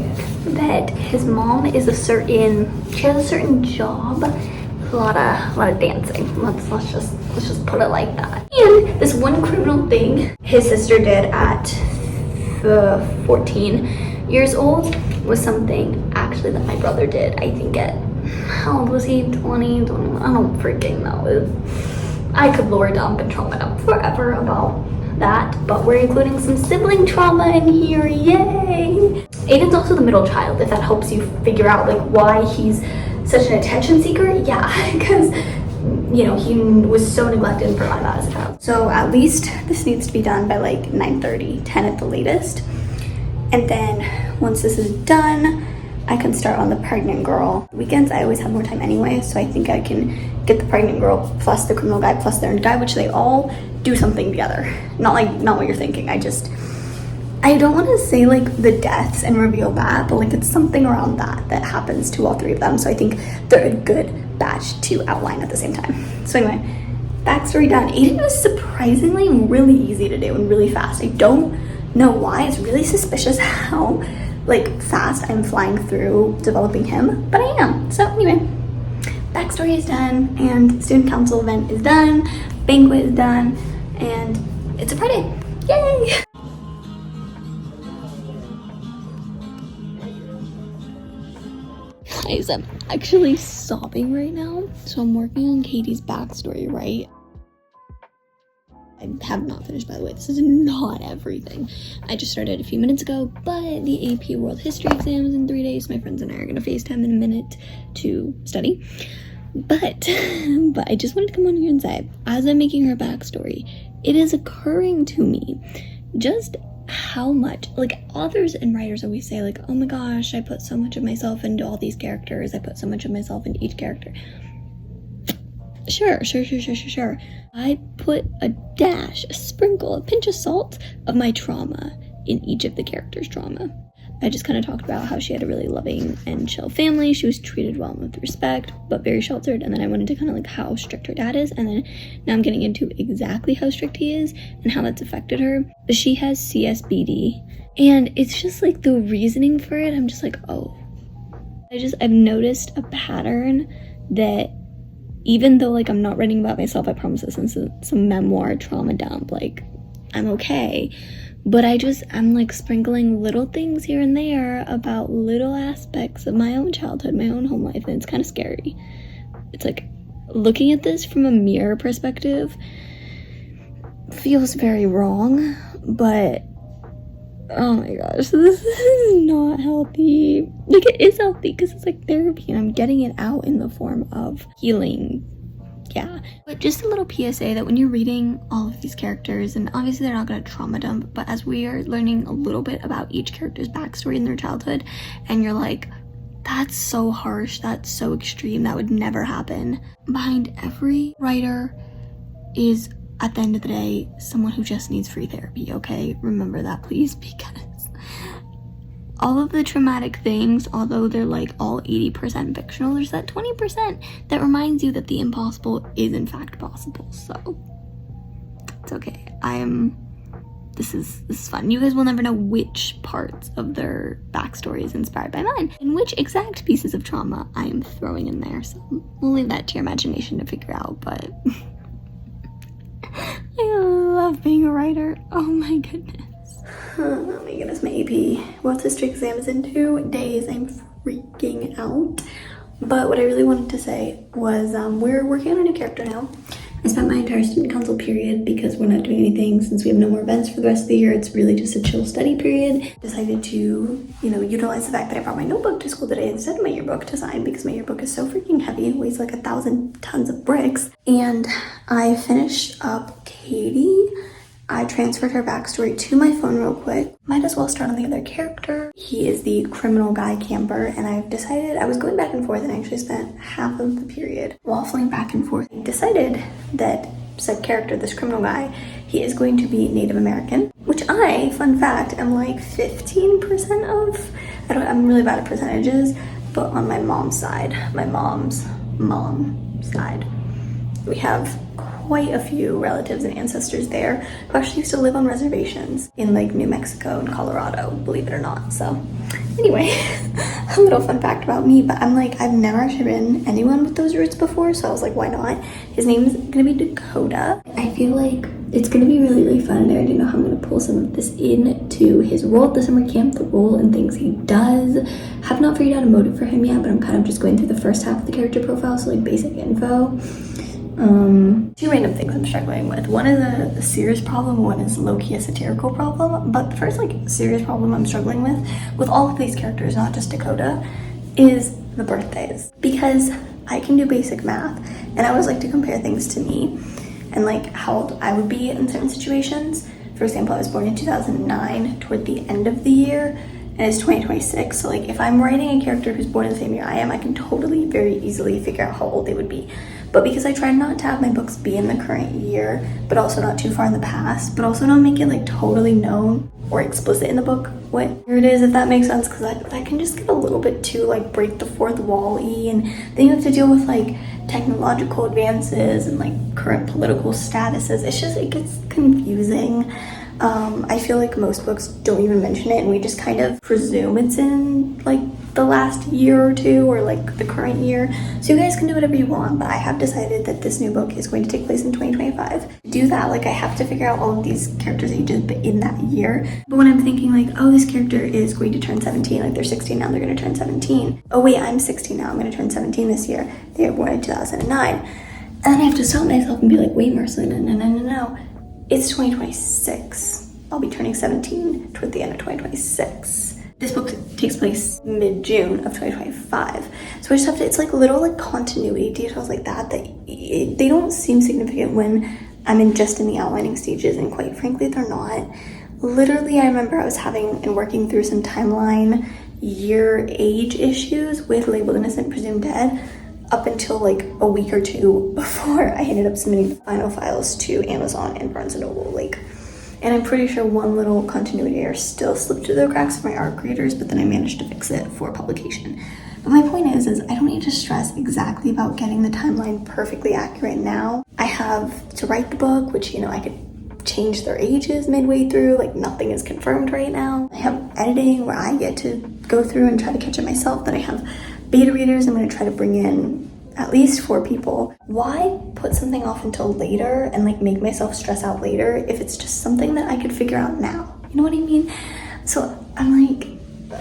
that his mom is she has a certain job, a lot of dancing. Let's just put it like that. And this one criminal thing his sister did at 14 years old was something actually that my brother did, I think at how old was he? 20, I don't freaking know. I could lore dump and trauma dump forever about that, but we're including some sibling trauma in here, yay! Aiden's also the middle child, if that helps you figure out like why he's such an attention seeker. Yeah, because you know, he was so neglected and forgotten about as a child. So at least this needs to be done by like 9:30, 10 at the latest. And then once this is done, I can start on the pregnant girl. Weekends, I always have more time anyway, so I think I can get the pregnant girl plus the criminal guy plus the earned guy, which they all do something together. Not what you're thinking. I don't want to say like the deaths and reveal that, but like it's something around that happens to all three of them. So I think they're a good batch to outline at the same time. So anyway, backstory done. Aiden was surprisingly really easy to do and really fast. I don't know why. It's really suspicious how like fast I'm flying through developing him, but I am. So anyway, backstory is done and student council event is done, banquet is done, and it's a Friday. Yay! Guys, I'm actually sobbing right now. So I'm working on Katie's backstory, right? I have not finished, by the way. This is not everything. I just started a few minutes ago, but the AP World History exam is in 3 days. My friends and I are going to FaceTime in a minute to study. But I just wanted to come on here and say, as I'm making her backstory, it is occurring to me just how much, like, authors and writers always say, like, oh my gosh, I put so much of myself into all these characters. I put so much of myself into each character. Sure. I put a dash, a sprinkle, a pinch of salt of my trauma in each of the characters' trauma. I just kind of talked about how she had a really loving and chill family. She was treated well and with respect, but very sheltered. And then I went into kind of like how strict her dad is. And then now I'm getting into exactly how strict he is and how that's affected her. But she has CSBD. And it's just like the reasoning for it. I'm just like, oh. I've noticed a pattern that even though like I'm not writing about myself, I promise this is some memoir trauma dump, like I'm okay. But I'm like sprinkling little things here and there about little aspects of my own childhood, my own home life, and it's kind of scary. It's like looking at this from a mirror perspective feels very wrong, but oh my gosh, this is not healthy. Like, it is healthy because it's like therapy and I'm getting it out in the form of healing. Yeah. But just a little PSA that when you're reading all of these characters, and obviously they're not going to trauma dump, but as we are learning a little bit about each character's backstory in their childhood, and you're like, that's so harsh, that's so extreme, that would never happen. Behind every writer is, at the end of the day, someone who just needs free therapy, okay? Remember that, please, because all of the traumatic things, although they're like all 80% fictional, there's that 20% that reminds you that the impossible is in fact possible. So it's okay. This is fun. You guys will never know which parts of their backstory is inspired by mine and which exact pieces of trauma I am throwing in there. So we'll leave that to your imagination to figure out, but I love being a writer. Oh my goodness. Oh my goodness, my AP World History exam is in 2 days. I'm freaking out. But what I really wanted to say was we're working on a new character now. I spent my entire student council period, because we're not doing anything since we have no more events for the rest of the year. It's really just a chill study period. Decided to, utilize the fact that I brought my notebook to school today instead of my yearbook to sign, because my yearbook is so freaking heavy. It weighs like 1,000 tons of bricks. And I finished up Katie. I transferred her backstory to my phone real quick. Might as well start on the other character. He is the criminal guy camper, and I've decided, I was going back and forth and I actually spent half of the period waffling back and forth. I decided that said character, this criminal guy, he is going to be Native American, which I, fun fact, am like 15% of. I'm really bad at percentages, but on my mom's side, my mom's mom side, we have quite a few relatives and ancestors there who actually used to live on reservations in like New Mexico and Colorado, believe it or not. So Anyway, a little fun fact about me, but I'm like, I've never actually written anyone with those roots before, so I was like, why not? His name is gonna be Dakota. I feel like it's gonna be really, really fun, and I already know how I'm gonna pull some of this into his role at the summer camp, the role and things he does. Have not figured out a motive for him yet, but I'm kind of just going through the first half of the character profile, so like basic info. Two random things I'm struggling with. One is a serious problem, one is low-key a satirical problem, but the first like serious problem I'm struggling with all of these characters, not just Dakota, is the birthdays. Because I can do basic math, and I always like to compare things to me and like how old I would be in certain situations. For example, I was born in 2009 toward the end of the year, and it's 2026, so like if I'm writing a character who's born in the same year I am, I can totally very easily figure out how old they would be. But because I try not to have my books be in the current year, but also not too far in the past, but also not make it like totally known or explicit in the book what year it is, if that makes sense, because that can just get a little bit too like break the fourth wall-y, and then you have to deal with like technological advances and like current political statuses. It's just, it gets confusing. I feel like most books don't even mention it, and we just kind of presume it's in like the last year or two, or like the current year. So you guys can do whatever you want, but I have decided that this new book is going to take place in 2025. To do that, like I have to figure out all of these characters' ages but in that year. But when I'm thinking like, oh, this character is going to turn 17, like they're 16 now, they're going to turn 17. Oh wait, I'm 16 now, I'm going to turn 17 this year. They were born in 2009. And then I have to stop myself and be like, wait, Marcelina, no. It's 2026. I'll be turning 17 toward the end of 2026. This book takes place mid-June of 2025. So I just have to, it's like little like continuity details like that they don't seem significant when I'm just in the outlining stages, and quite frankly, they're not. Literally, I remember I was having and working through some timeline year age issues with Labeled Innocent, Presumed Dead, up until like a week or two before I ended up submitting the final files to Amazon and Barnes & Noble. And I'm pretty sure one little continuity error still slipped through the cracks for my ARC readers, but then I managed to fix it for publication. But my point is I don't need to stress exactly about getting the timeline perfectly accurate now. I have to write the book, which, you know, I could change their ages midway through, like nothing is confirmed right now. I have editing where I get to go through and try to catch it myself. Then I have beta readers I'm going to try to bring in at least 4 people. Why put something off until later and like make myself stress out later if it's just something that I could figure out now? You know what I mean? So I'm like,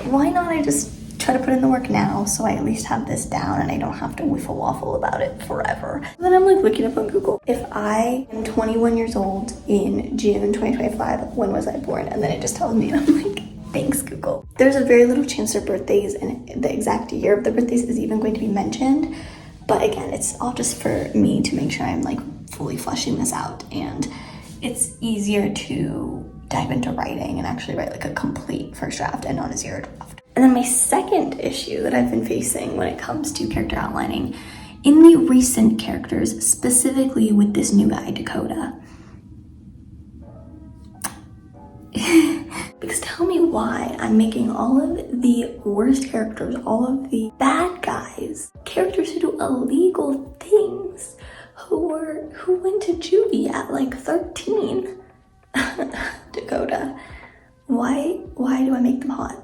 why not I just try to put in the work now so I at least have this down and I don't have to whiffle waffle about it forever. Then I'm like looking up on Google, if I am 21 years old in June 2025, when was I born? And then it just tells me, and I'm like, thanks, Google. There's a very little chance their birthdays and the exact year of the birthdays is even going to be mentioned. But again, it's all just for me to make sure I'm like fully fleshing this out, and it's easier to dive into writing and actually write like a complete first draft and not a 0 draft. And then my second issue that I've been facing when it comes to character outlining in the recent characters, specifically with this new guy, Dakota. Because tell me why I'm making all of the worst characters, all of the bad guys, characters who do illegal things, who went to juvie at like 13. Dakota, why do I make them hot?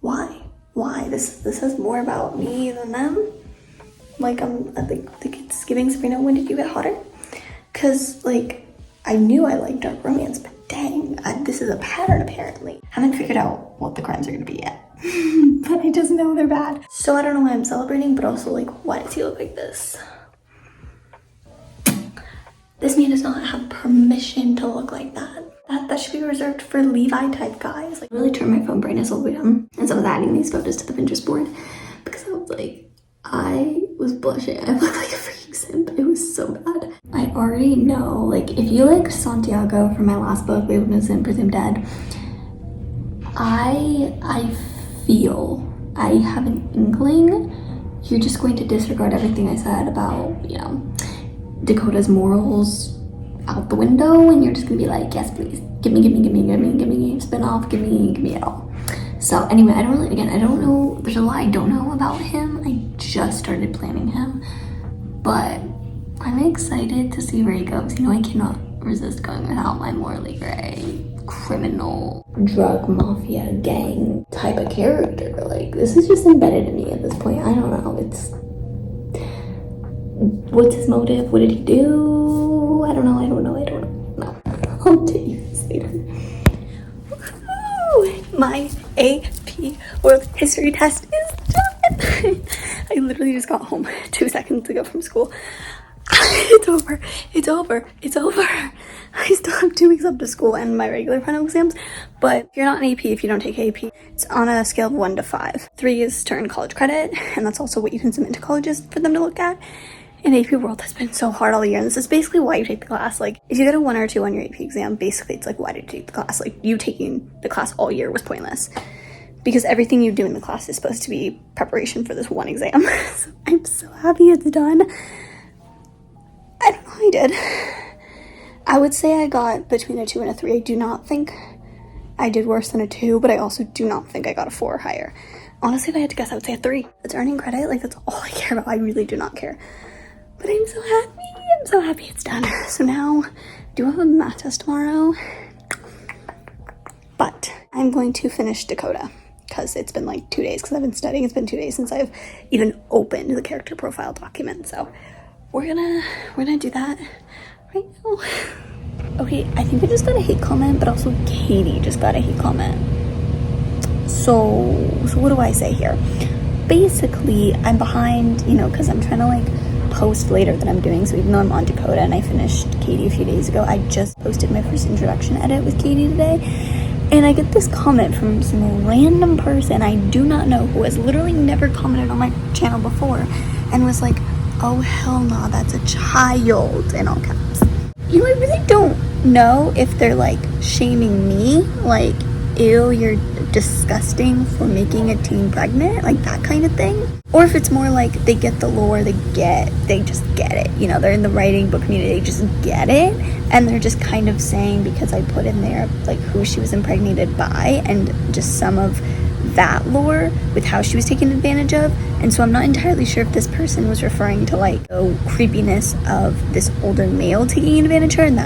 Why? This says more about me than them. Like I think it's giving Sabrina, when did you get hotter? Cause like I knew I liked dark romance, but dang, this is a pattern apparently. Haven't figured out what the crimes are gonna be yet, but I just know they're bad. So I don't know why I'm celebrating, but also like, why does he look like this? This man does not have permission to look like that. That should be reserved for Levi type guys. Like, really turn my phone brightness all the way down as I was adding these photos to the Pinterest board, because I was blushing. I looked like a freaking simp. It was so bad. I already know, like, if you liked Santiago from my last book, Labeled Innocent, Presumed Dead, I feel, I have an inkling you're just going to disregard everything I said about, you know, Dakota's morals out the window, and you're just gonna be like, yes, please, give me spin-off, give me it all. So anyway, I don't know, there's a lot I don't know about him. I just started planning him, but I'm excited to see where he goes. You know, I cannot resist going without my morally gray criminal drug mafia gang type of character. Like, this is just embedded in me at this point. I don't know. What's his motive? What did he do? I don't know. No. I'll tell you this later. Woo! My AP World History test is done. I literally just got home 2 seconds ago from school. It's over. I still have 2 weeks up to school and my regular final exams, but if you're not an AP, if you don't take AP, it's on a scale of 1 to 5. 3 is to earn college credit, and that's also what you can submit to colleges for them to look at. And AP World has been so hard all year, and this is basically why you take the class. Like, if you get a 1 or 2 on your AP exam, basically it's like, why did you take the class? Like, you taking the class all year was pointless, because everything you do in the class is supposed to be preparation for this one exam. So I'm so happy it's done. I don't know how I did. I would say I got between a 2 and a 3. I do not think I did worse than a 2, but I also do not think I got a 4 or higher. Honestly, if I had to guess, I would say a 3. It's earning credit. Like, that's all I care about. I really do not care. But I'm so happy it's done. So now, I do have a math test tomorrow, but I'm going to finish Dakota, because it's been like 2 days, because I've been studying. It's been 2 days since I've even opened the character profile document, so we're gonna do that right now. Okay, I think I just got a hate comment, but also Katie just got a hate comment. So what do I say here? Basically, I'm behind, because I'm trying to like post later than I'm doing. So even though I'm on Dakota and I finished Katie a few days ago, I just posted my first introduction edit with Katie today. And I get this comment from some random person I do not know, who has literally never commented on my channel before, and was like, oh hell no, that's a child, in all caps. I really don't know if they're like shaming me, like, ew, you're disgusting for making a teen pregnant, like that kind of thing, or if it's more like they get the lore, they just get it, they're in the writing book community, they just get it, and they're just kind of saying, because I put in there like who she was impregnated by and just some of that lore with how she was taken advantage of. And so I'm not entirely sure if this person was referring to like the creepiness of this older male taking advantage of her, and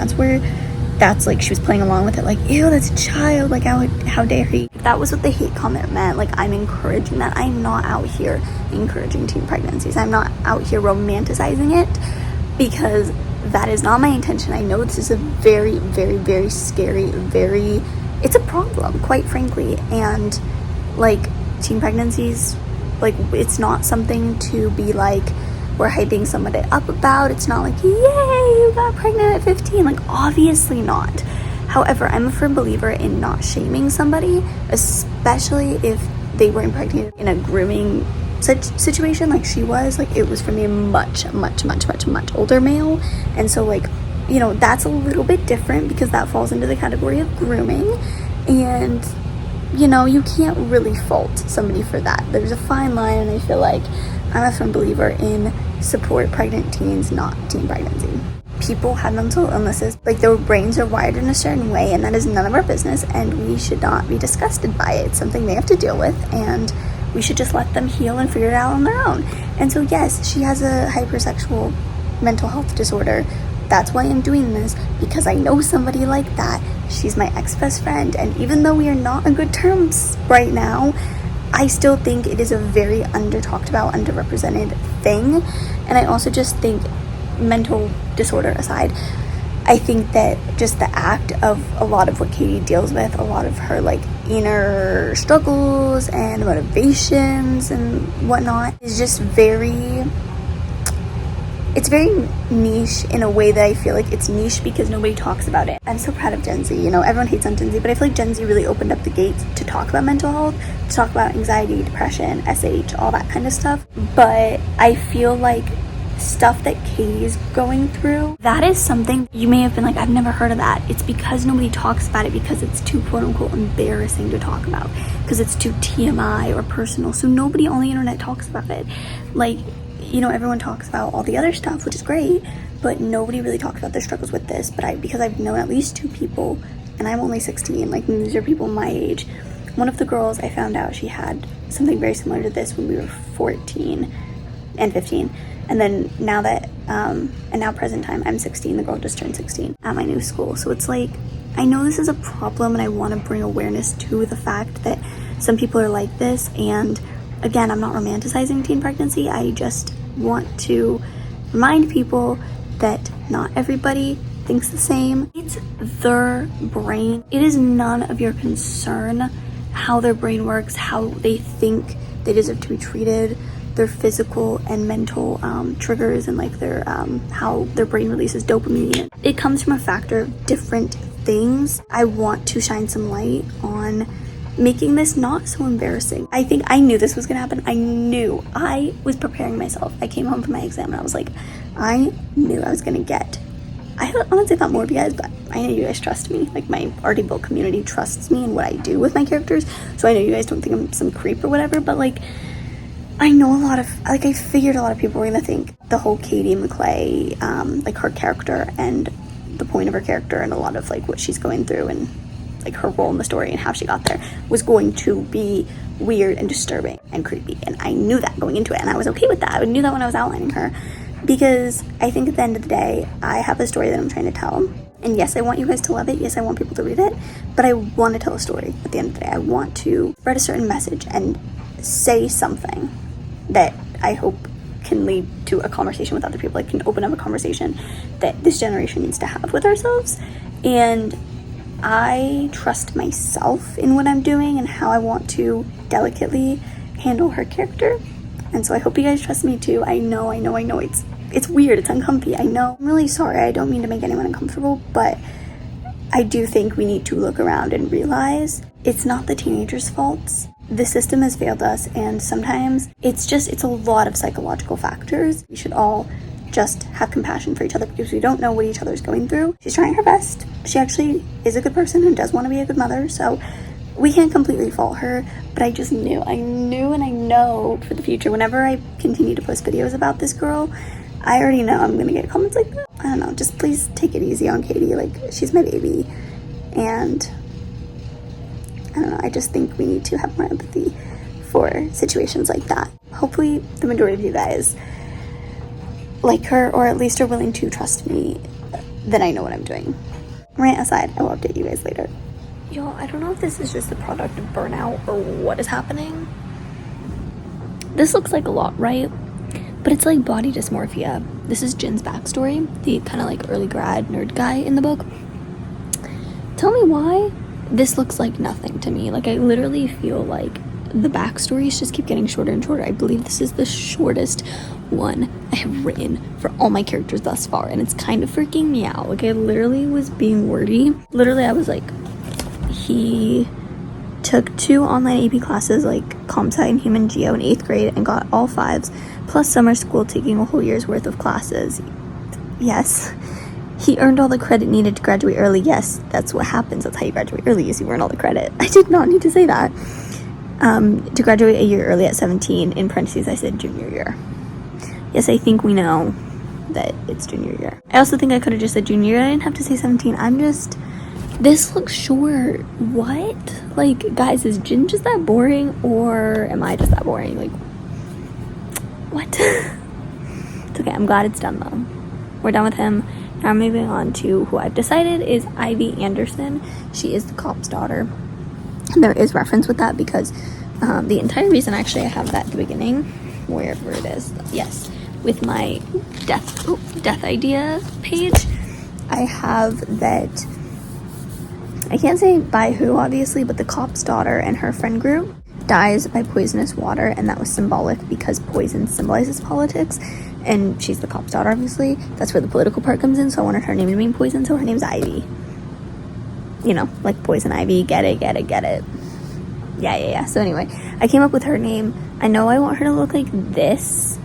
that's like she was playing along with it, like, ew, that's a child, like how dare he. If that was what the hate comment meant, like, I'm encouraging that. I'm not out here encouraging teen pregnancies. I'm not out here romanticizing it, because that is not my intention. I know this is a very, very, very scary, it's a problem, quite frankly, and like teen pregnancies, like, it's not something to be like we're hyping somebody up about. It's not like, yay, you got pregnant at 15, like, obviously not. However, I'm a firm believer in not shaming somebody, especially if they were impregnated in a grooming situation like she was. Like, it was from a much older male, and so like, that's a little bit different, because that falls into the category of grooming, and you can't really fault somebody for that. There's a fine line, and I feel like I'm a firm believer in support pregnant teens, not teen pregnancy. People have mental illnesses, like, their brains are wired in a certain way, and that is none of our business, and we should not be disgusted by it. It's something they have to deal with, and we should just let them heal and figure it out on their own. And so yes, she has a hypersexual mental health disorder. That's why I'm doing this, because I know somebody like that. She's my ex-best friend, and even though we are not on good terms right now, I still think it is a very under-talked about, underrepresented thing. And I also just think, mental disorder aside, I think that just the act of a lot of what Katie deals with, a lot of her like inner struggles and motivations and whatnot, is just it's very niche in a way that I feel like it's niche because nobody talks about it. I'm so proud of Gen Z. Everyone hates on Gen Z, but I feel like Gen Z really opened up the gates to talk about mental health, to talk about anxiety, depression, SH, all that kind of stuff. But I feel like stuff that Katie's going through, that is something you may have been like, I've never heard of that. It's because nobody talks about it, because it's too quote-unquote embarrassing to talk about, because it's too TMI or personal. So nobody on the internet talks about it. Like, everyone talks about all the other stuff, which is great, but nobody really talks about their struggles with this. But because I've known at least 2 people, and I'm only 16, like, these are people my age. One of the girls, I found out she had something very similar to this when we were 14 and 15. And then now present time, I'm 16, the girl just turned 16 at my new school. So it's like, I know this is a problem and I want to bring awareness to the fact that some people are like this, and again, I'm not romanticizing teen pregnancy. I just want to remind people that not everybody thinks the same. It's their brain. It is none of your concern how their brain works, how they think they deserve to be treated, their physical and mental triggers, and like their how their brain releases dopamine. It comes from a factor of different things. I want to shine some light on making this not so embarrassing. I think I knew this was gonna happen. I was preparing myself. I came home from my exam and I was like, I knew I was gonna get, I honestly thought more of you guys, but I know you guys trust me. Like, my already built community trusts me and what I do with my characters, so I know you guys don't think I'm some creep or whatever, but like, I know a lot of, like, I figured a lot of people were gonna think the whole Katie McClay, like her character and the point of her character and a lot of like what she's going through and like her role in the story and how she got there was going to be weird and disturbing and creepy, and I knew that going into it, and I was okay with that. I knew that when I was outlining her, because I think at the end of the day, I have a story that I'm trying to tell, and yes, I want you guys to love it, yes, I want people to read it, but I want to tell a story at the end of the day. I want to spread a certain message and say something that I hope can lead to a conversation with other people, like can open up a conversation that this generation needs to have with ourselves. And I trust myself in what I'm doing and how I want to delicately handle her character, and so I hope you guys trust me too. I know it's weird, it's uncomfy, I know. I'm really sorry, I don't mean to make anyone uncomfortable, but I do think we need to look around and realize it's not the teenagers' faults. The system has failed us, and sometimes it's a lot of psychological factors. We should all just have compassion for each other because we don't know what each other's going through. She's trying her best. She actually is a good person and does want to be a good mother, so we can't completely fault her, but I just knew and I know for the future, whenever I continue to post videos about this girl, I already know I'm gonna get comments like that. I don't know, just please take it easy on Katie. Like, she's my baby, and I don't know, I just think we need to have more empathy for situations like that. Hopefully the majority of you guys like her, or at least are willing to trust me that I know what I'm doing. Rant aside, I will update you guys later. Y'all, I don't know if this is just the product of burnout or what is happening. This looks like a lot, right? But it's like body dysmorphia. This is Jin's backstory, the kind of like early grad nerd guy in the book. Tell me why this looks like nothing to me. Like, I literally feel like the backstories just keep getting shorter and shorter. I believe this is the shortest one I have written for all my characters thus far, and it's kind of freaking me out. Like, I literally was being wordy. Literally, I was like, he took 2 online AP classes, like comp sci and human geo, in 8th grade and got all 5s, plus summer school taking a whole year's worth of classes. Yes. He earned all the credit needed to graduate early. Yes, that's what happens. That's how you graduate early, is you earn all the credit. I did not need to say that. To graduate a year early at 17, in parentheses I said junior year. Yes, I think we know that it's junior year. I also think I could have just said junior year. I didn't have to say 17. This looks short. What? Like, guys, is Jin just that boring, or am I just that boring? Like, what? It's okay, I'm glad it's done though. We're done with him. Now I'm moving on to who I've decided is Ivy Anderson. She is the cop's daughter. And there is reference with that because the entire reason, actually, I have that at the beginning, wherever it is, yes, with my death idea page, I have that, I can't say by who, obviously, but the cop's daughter and her friend group dies by poisonous water, and that was symbolic because poison symbolizes politics, and she's the cop's daughter, obviously. That's where the political part comes in, so I wanted her name to mean poison, so her name's Ivy. You know, like poison ivy, get it. Yeah. So anyway, I came up with her name. I know I want her to look like this.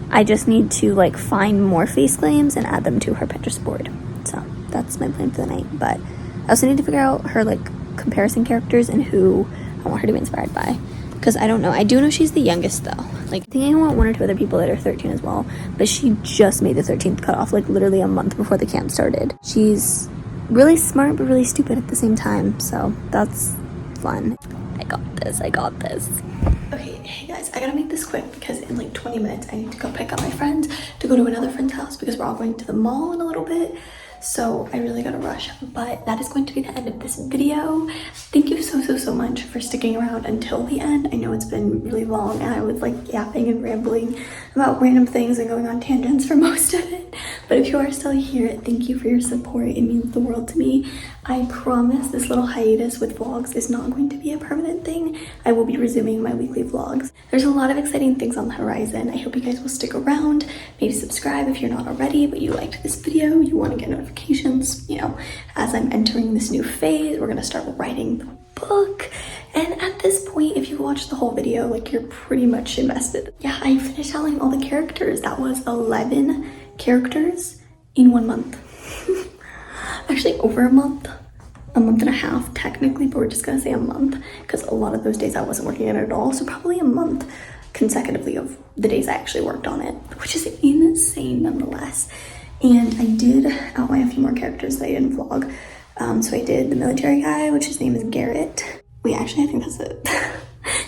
I just need to, like, find more face claims and add them to her Pinterest board. So that's my plan for the night. But I also need to figure out her, like, comparison characters and who I want her to be inspired by. Because I don't know. I do know she's the youngest, though. Like, I think I want 1 or 2 other people that are 13 as well. But she just made the 13th cutoff, like, literally a month before the camp started. She's really smart but really stupid at the same time, so that's fun. I got this. Okay, hey guys, I gotta make this quick because in like 20 minutes I need to go pick up my friends to go to another friend's house because we're all going to the mall in a little bit. so I really gotta rush. But that is going to be the end of this video. Thank you so much for sticking around until the end. I know it's been really long and I was like yapping and rambling about random things and going on tangents for most of it. But if you are still here, thank you for your support. It means the world to me. I promise this little hiatus with vlogs is not going to be a permanent thing. I will be resuming my weekly vlogs. There's a lot of exciting things on the horizon. I hope you guys will stick around. Maybe subscribe if you're not already, but you liked this video, you want to get notifications, you know, as I'm entering this new phase. We're gonna start writing the book. And at this point, if you watched the whole video, like, you're pretty much invested. Yeah, I finished telling all the characters. That was 11 characters in 1 month. Actually over a month and a half technically, but we're just gonna say a month because a lot of those days I wasn't working on it at all. So probably a month consecutively of the days I actually worked on it, which is insane nonetheless. And I did outline a few more characters that I didn't vlog. So I did the military guy, which his name is Garrett. Wait, actually I think that's it.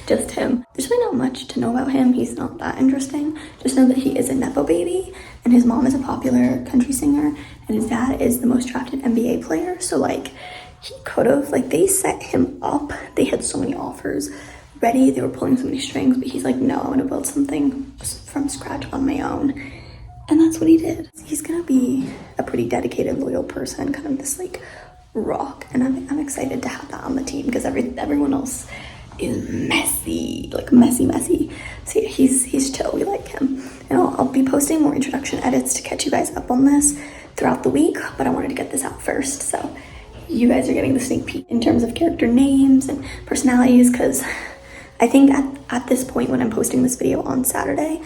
Just him. There's really not much to know about him. He's not that interesting. Just know that he is a Nepo baby and his mom is a popular country singer and his dad is the most drafted NBA player. So like, he could have, like, they set him up. They had so many offers ready. They were pulling so many strings, but he's like, no, I'm gonna build something from scratch on my own. And that's what he did. He's gonna be a pretty dedicated, loyal person, kind of this like rock. And I'm excited to have that on the team because everyone else is messy, like messy. So yeah, he's chill. We like him. And I'll be posting more introduction edits to catch you guys up on this throughout the week, but I wanted to get this out first. So you guys are getting the sneak peek in terms of character names and personalities, because I think at this point when I'm posting this video on Saturday,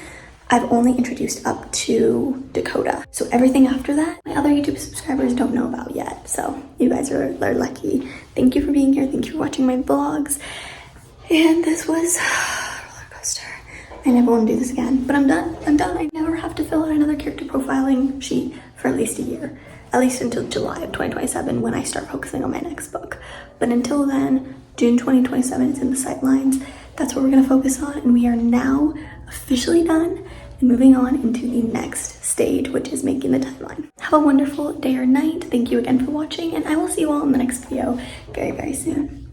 I've only introduced up to Dakota. So everything after that, my other YouTube subscribers don't know about yet. So you guys are lucky. Thank you for being here. Thank you for watching my vlogs. And this was a roller coaster. I never want to do this again, but I'm done. I never have to fill out another character profiling sheet for at least a year. At least until July of 2027 when I start focusing on my next book. But until then, June 2027 is in the sightlines. That's what we're gonna focus on, and we are now officially done and moving on into the next stage, which is making the timeline. Have a wonderful day or night. Thank you again for watching, and I will see you all in the next video very soon.